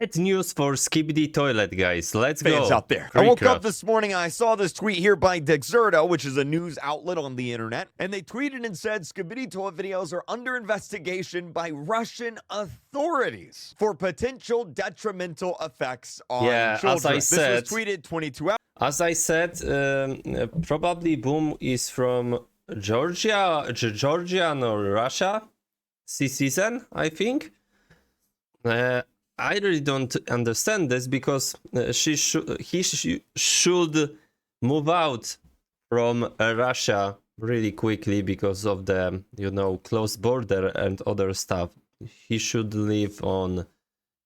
Bad news for Skibidi Toilet, guys. Let's Fans go. out there. I woke up this morning and I saw this tweet here by Dexerto, which is a news outlet on the internet, and they tweeted and said Skibidi Toilet videos are under investigation by Russian authorities for potential detrimental effects on children. As I said, this was tweeted 22 hours. As I said, probably Boom is from Georgia or Russia. Season, I think. I really don't understand this because he should move out from Russia really quickly because of the closed border and other stuff. He should live on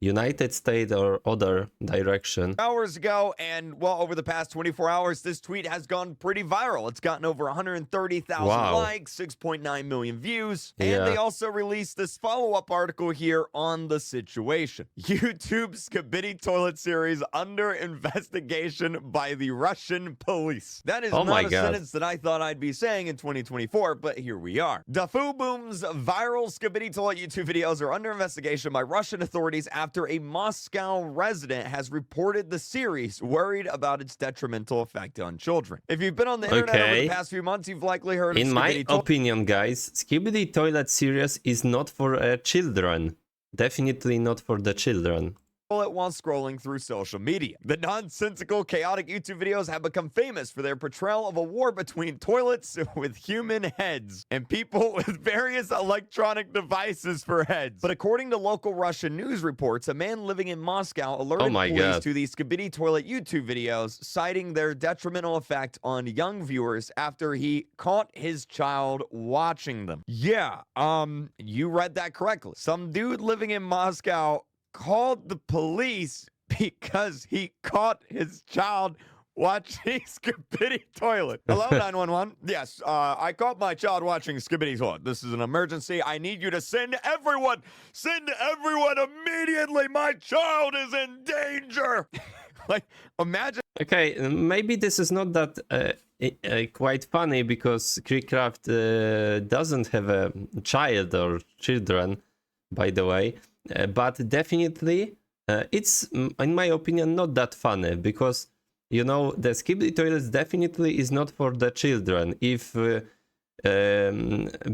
United States or other direction. Hours ago, and well, over the past 24 hours, this tweet has gone pretty viral. It's gotten over 130,000 likes, 6.9 million views, and they also released this follow-up article here on the situation. YouTube Skibidi Toilet series under investigation by the Russian police. That is not a sentence that I thought I'd be saying in 2024, but here we are. Dafu Boom's viral Skibidi Toilet YouTube videos are under investigation by Russian authorities after a Moscow resident has reported the series, worried about its detrimental effect on children. If you've been on the internet over the past few months, you've likely heard of In my opinion, guys, Skibidi Toilet series is not for children. Definitely not for the children. While scrolling through social media. The nonsensical, chaotic YouTube videos have become famous for their portrayal of a war between toilets with human heads and people with various electronic devices for heads. But according to local Russian news reports, a man living in Moscow alerted police to the Skibidi Toilet YouTube videos, citing their detrimental effect on young viewers after he caught his child watching them. Yeah, you read that correctly. Some dude living in Moscow called the police because he caught his child watching Skibidi Toilet. Hello, 911. Yes, I caught my child watching Skibidi Toilet. This is an emergency. I need you to send everyone immediately. My child is in danger. Like, imagine. Okay, maybe this is not that quite funny because Creekcraft doesn't have a child or children, by the way. But definitely, it's, in my opinion, not that funny because, the Skibidi Toilets definitely is not for the children. If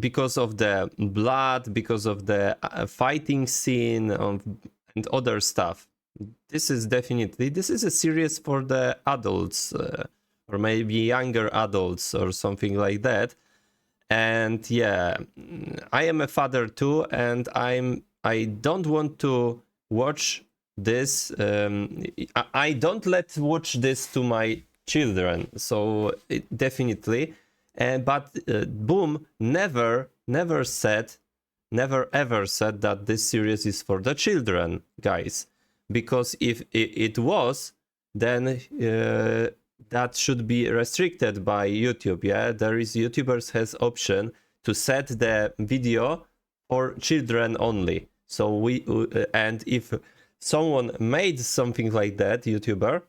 because of the blood, because of the fighting scene and other stuff, this is a series for the adults or maybe younger adults or something like that. And yeah, I am a father too, and I don't want to watch this. I don't watch this to my children. So definitely. But Boom never ever said that this series is for the children, guys. Because if it was, then that should be restricted by YouTube. Yeah, YouTubers has option to set the video for children only. So and if someone made something like that, YouTuber,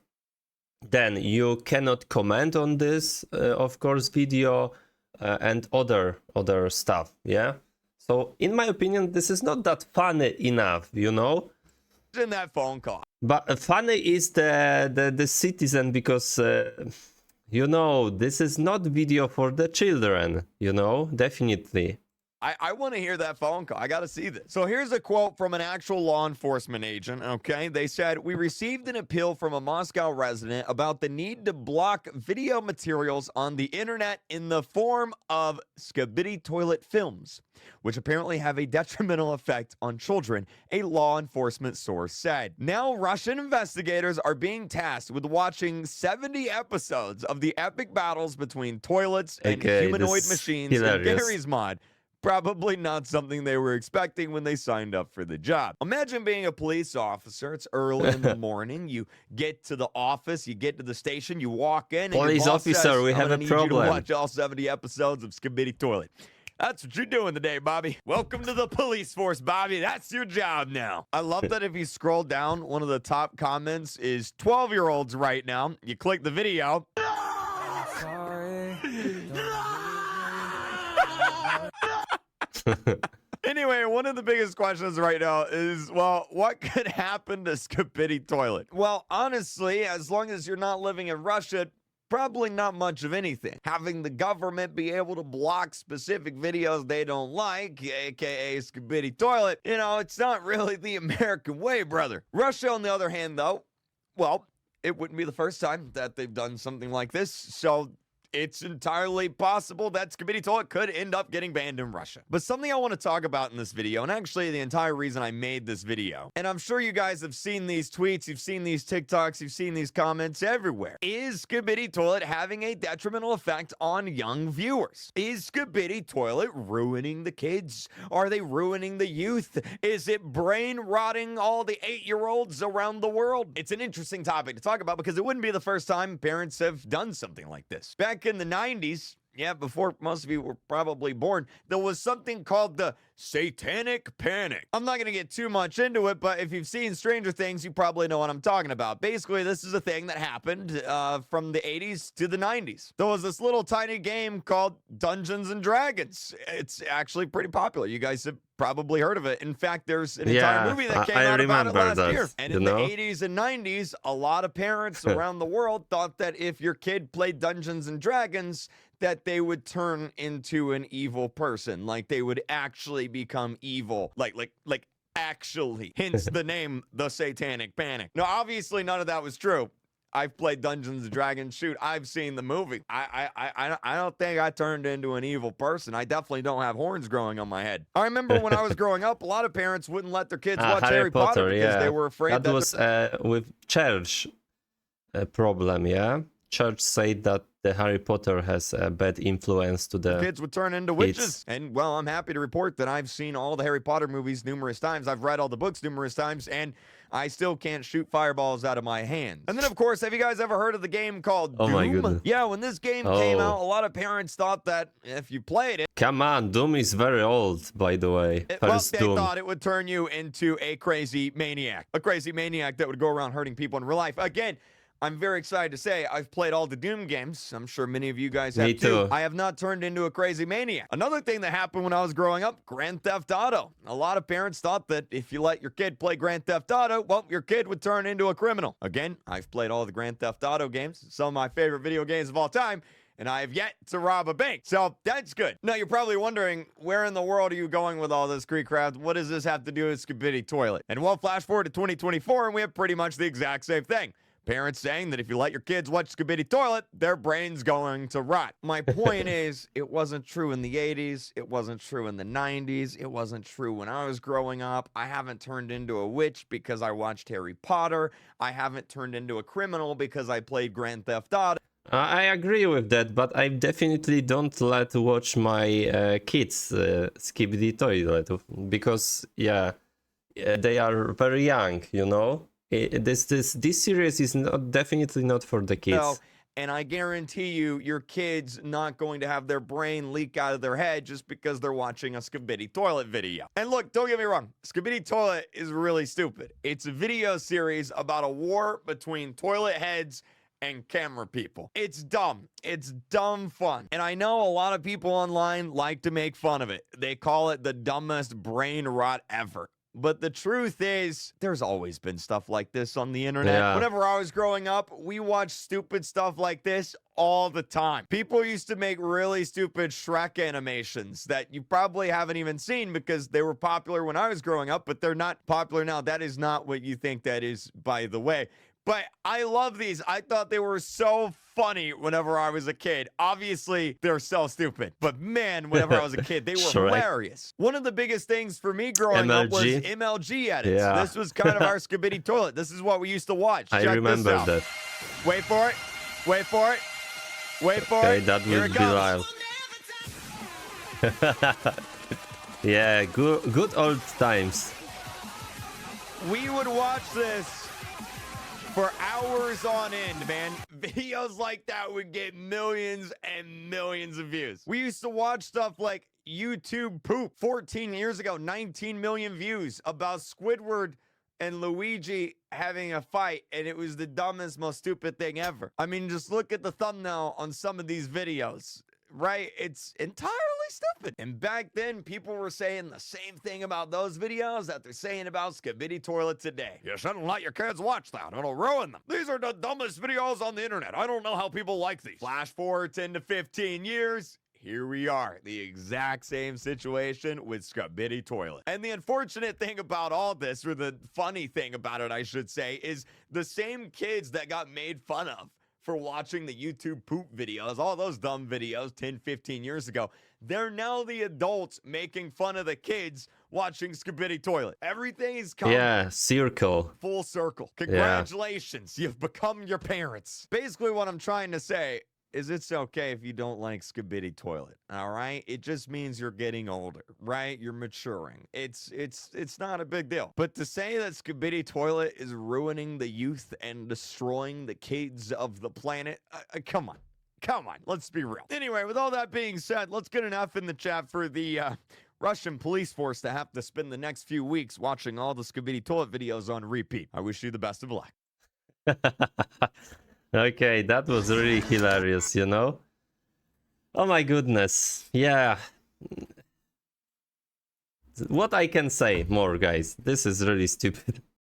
then you cannot comment on this, of course, video and other stuff. Yeah. So in my opinion, this is not that funny enough, In that phone call. But funny is the citizen because this is not video for the children. Definitely. I want to hear that phone call. I got to see this. So here's a quote from an actual law enforcement agent, okay? They said, "We received an appeal from a Moscow resident about the need to block video materials on the internet in the form of Skibidi Toilet films, which apparently have a detrimental effect on children," a law enforcement source said. Now, Russian investigators are being tasked with watching 70 episodes of the epic battles between toilets and humanoid machines in Gary's mod. Probably not something they were expecting when they signed up for the job. Imagine being a police officer. It's early in the morning. You get to the office, you get to the station, you walk in, and police your boss officer, says, we have a problem. You to watch all 70 episodes of Skibidi Toilet. That's what you're doing today, Bobby. Welcome to the police force, Bobby. That's your job now. I love that if you scroll down, one of the top comments is 12-year-olds right now. You click the video. Anyway, one of the biggest questions right now is, well, what could happen to Skibidi Toilet? Well, honestly, as long as you're not living in Russia, probably not much of anything. Having the government be able to block specific videos they don't like, aka Skibidi Toilet, you know, it's not really the American way, brother. Russia, on the other hand, though, well, it wouldn't be the first time that they've done something like this, so it's entirely possible that Skibidi Toilet could end up getting banned in Russia. But something I want to talk about in this video, and actually the entire reason I made this video, and I'm sure you guys have seen these tweets, you've seen these TikToks, you've seen these comments everywhere. Is Skibidi Toilet having a detrimental effect on young viewers? Is Skibidi Toilet ruining the kids? Are they ruining the youth? Is it brain rotting all the 8-year-olds around the world? It's an interesting topic to talk about because it wouldn't be the first time parents have done something like this. Back in the 90s, yeah, before most of you were probably born, there was something called the Satanic Panic. I'm not going to get too much into it, but if you've seen Stranger Things, you probably know what I'm talking about. Basically, this is a thing that happened from the 80s to the 90s. There was this little tiny game called Dungeons and Dragons. It's actually pretty popular. You guys have probably heard of it. In fact, there's an entire movie that came out about it last year. And in the 80s and 90s, a lot of parents around the world thought that if your kid played Dungeons and Dragons, that they would turn into an evil person. Like they would actually become evil. Like actually. Hence the name, the Satanic Panic. Now, obviously, none of that was true. I've played Dungeons and Dragons. Shoot, I've seen the movie. I don't think I turned into an evil person. I definitely don't have horns growing on my head. I remember when I was growing up, a lot of parents wouldn't let their kids watch Harry Potter because they were afraid that was with church problem, yeah? Church said that the Harry Potter has a bad influence to the kids would turn into witches. And, well, I'm happy to report that I've seen all the Harry Potter movies numerous times. I've read all the books numerous times, and I still can't shoot fireballs out of my hands. And then, of course, have you guys ever heard of the game called Doom? My goodness. Yeah, when this game came out, a lot of parents thought that if you played it... Come on, Doom is very old, by the way. Well, they thought it would turn you into a crazy maniac. A crazy maniac that would go around hurting people in real life. Again, I'm very excited to say I've played all the Doom games. I'm sure many of you guys have too. I have not turned into a crazy maniac. Another thing that happened when I was growing up, Grand Theft Auto. A lot of parents thought that if you let your kid play Grand Theft Auto, well, your kid would turn into a criminal. Again, I've played all the Grand Theft Auto games, some of my favorite video games of all time, and I have yet to rob a bank. So that's good. Now, you're probably wondering, where in the world are you going with all this, Creekcraft? What does this have to do with Skibidi Toilet? And we'll flash forward to 2024, and we have pretty much the exact same thing. Parents saying that if you let your kids watch Skibidi Toilet, their brain's going to rot. My point is, it wasn't true in the 80s. It wasn't true in the 90s. It wasn't true when I was growing up. I haven't turned into a witch because I watched Harry Potter. I haven't turned into a criminal because I played Grand Theft Auto. I agree with that, but I definitely don't let watch my kids Skibidi Toilet because, yeah, they are very young, you know? This series is definitely not for the kids. No, and I guarantee you, your kid's not going to have their brain leak out of their head just because they're watching a Skibidi Toilet video. And look, don't get me wrong, Skibidi Toilet is really stupid. It's a video series about a war between toilet heads and camera people. It's dumb. It's dumb fun. And I know a lot of people online like to make fun of it. They call it the dumbest brain rot ever. But the truth is, there's always been stuff like this on the internet. Yeah. Whenever I was growing up, we watched stupid stuff like this all the time. People used to make really stupid Shrek animations that you probably haven't even seen because they were popular when I was growing up, but they're not popular now. That is not what you think that is, by the way. But I love these. I thought they were so funny whenever I was a kid. Obviously, they're so stupid. But man, whenever I was a kid, they were hilarious. One of the biggest things for me growing up was MLG edits. Yeah. This was kind of our Skibidi Toilet. This is what we used to watch. I remember that. Wait for it. Wait for it. Wait for it. That would be wild. Yeah, good old times. We would watch this for hours on end, man. Videos like that would get millions and millions of views. We used to watch stuff like YouTube Poop 14 years ago, 19 million views about Squidward and Luigi having a fight, and it was the dumbest, most stupid thing ever. I mean, just look at the thumbnail on some of these videos. right? It's entirely stupid. And back then, people were saying the same thing about those videos that they're saying about Skibidi Toilet today. You shouldn't let your kids watch that. It'll ruin them. These are the dumbest videos on the internet. I don't know how people like these. Flash forward 10 to 15 years. Here we are, the exact same situation with Skibidi Toilet. And the unfortunate thing about all this, or the funny thing about it, I should say, is the same kids that got made fun of for watching the YouTube poop videos, all those dumb videos 10, 15 years ago, they're now the adults making fun of the kids watching Skibidi Toilet. Everything is coming. Yeah, circle. Full circle. Congratulations, you've become your parents. Basically what I'm trying to say is it's okay if you don't like Skibidi Toilet, all right? It just means you're getting older, right? You're maturing. It's not a big deal. But to say that Skibidi Toilet is ruining the youth and destroying the kids of the planet, come on. Come on, let's be real. Anyway, with all that being said, let's get an F in the chat for the Russian police force to have to spend the next few weeks watching all the Skibidi Toilet videos on repeat. I wish you the best of luck. Okay, that was really hilarious, you know? Oh my goodness. Yeah. What I can say more, guys? This is really stupid.